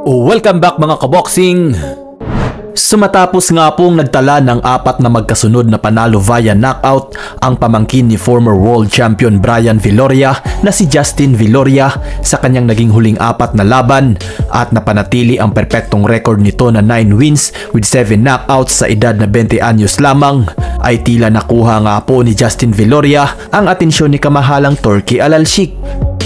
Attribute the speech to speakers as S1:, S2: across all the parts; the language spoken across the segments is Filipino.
S1: Welcome back mga kaboxing! Sumatapos nga pong nagtala ng 4 na magkasunod na panalo via knockout ang pamangkin ni former world champion Brian Viloria na si Justin Viloria sa kanyang naging huling 4 na laban at napanatili ang perpektong record nito na 9 wins with 7 knockouts sa edad na 20 anyos lamang, ay tila nakuha nga po ni Justin Viloria ang atensyon ni kamahalang Turki Al-Alshik.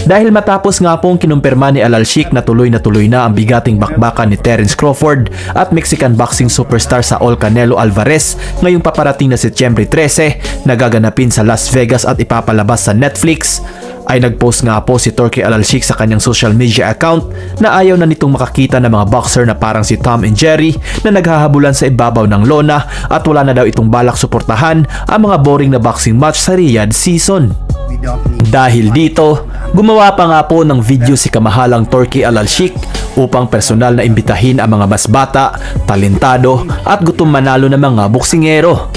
S1: Dahil matapos nga pong kinumpirma ni Al-Alshik na tuloy na ang bigating bakbakan ni Terence Crawford at Mexican boxing superstar Saul Canelo Alvarez ngayong paparating na Setyembre 13 na gaganapin sa Las Vegas at ipapalabas sa Netflix, ay nagpost nga po si Turki Al-Alshik sa kanyang social media account na ayaw na nitong makakita ng mga boxer na parang si Tom and Jerry na naghahabulan sa ibabaw ng lona at wala na daw itong balak suportahan ang mga boring na boxing match sa Riyadh season. Dahil dito, gumawa pa nga po ng video si kamahalang Turki Al-Alshik upang personal na imbitahin ang mga mas bata, talentado at gutom manalo na mga boksingero.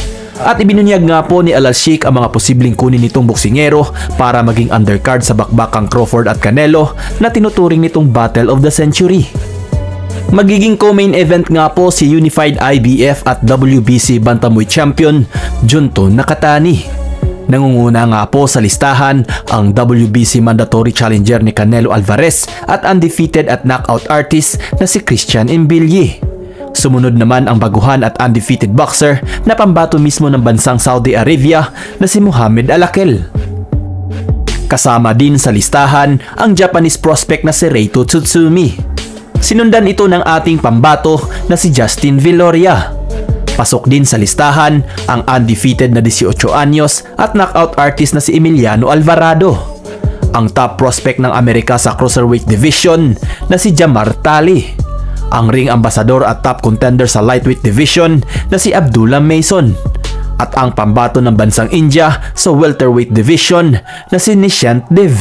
S1: At ibinunyag nga po ni Al-Alshik ang mga posibleng kunin nitong boksingero para maging undercard sa bakbakang Crawford at Canelo na tinuturing nitong Battle of the Century. Magiging co-main event nga po si Unified IBF at WBC Bantamweight Champion Junto Nakatani. Nangunguna nga po sa listahan ang WBC Mandatory Challenger ni Canelo Alvarez at undefeated at knockout artist na si Christian Mbilli. Sumunod naman ang baguhan at undefeated boxer na pambato mismo ng bansang Saudi Arabia na si Muhammad Al-Akel. Kasama din sa listahan ang Japanese prospect na si Reito Tsutsumi. Sinundan ito ng ating pambato na si Justin Viloria. Pasok din sa listahan ang undefeated na 18 anyos at knockout artist na si Emiliano Alvarado. Ang top prospect ng Amerika sa cruiserweight division na si Jamar Tali. Ang ring ambassador at top contender sa lightweight division na si Abdullah Mason. At ang pambato ng bansang India sa welterweight division na si Nishant Dev.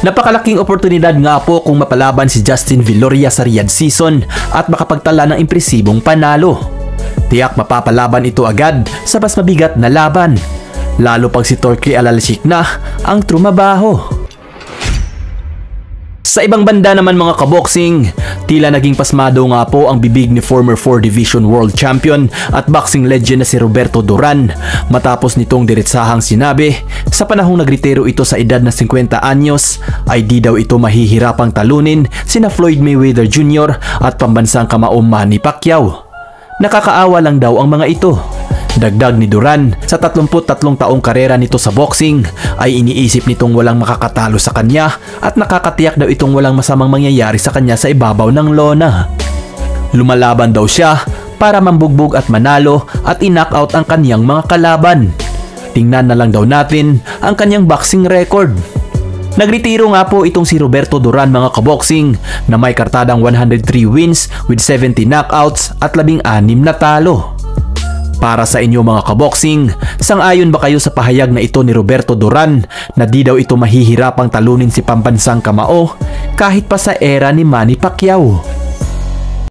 S1: Napakalaking oportunidad nga po kung mapalaban si Justin Viloria sa Riyadh season at makapagtala ng impresibong panalo. Tiyak mapapalaban ito agad sa mas mabigat na laban, lalo pag si Turki Al-Alshik na ang trumabaho. Sa ibang banda naman mga kaboxing, tila naging pasmado nga po ang bibig ni former 4 Division World Champion at boxing legend na si Roberto Duran matapos nitong diretsahang sinabi sa panahong nagretiro ito sa edad na 50 anyos ay di daw ito mahihirapang talunin sina Floyd Mayweather Jr. at pambansang kamaong Manny Pacquiao. Nakakaawa lang daw ang mga ito. Dagdag ni Duran, sa 33 taong karera nito sa boxing ay iniisip nitong walang makakatalo sa kanya at nakakatiyak daw itong walang masamang mangyayari sa kanya sa ibabaw ng lona. Lumalaban daw siya para mambugbog at manalo at i-knockout ang kanyang mga kalaban. Tingnan na lang daw natin ang kanyang boxing record. Nagretiro nga po itong si Roberto Duran mga kaboxing na may kartadang 103 wins with 70 knockouts at 16 na talo. Para sa inyo mga kaboxing, sang-ayon ba kayo sa pahayag na ito ni Roberto Duran na di daw ito mahihirapang talunin si pambansang kamao kahit pa sa era ni Manny Pacquiao?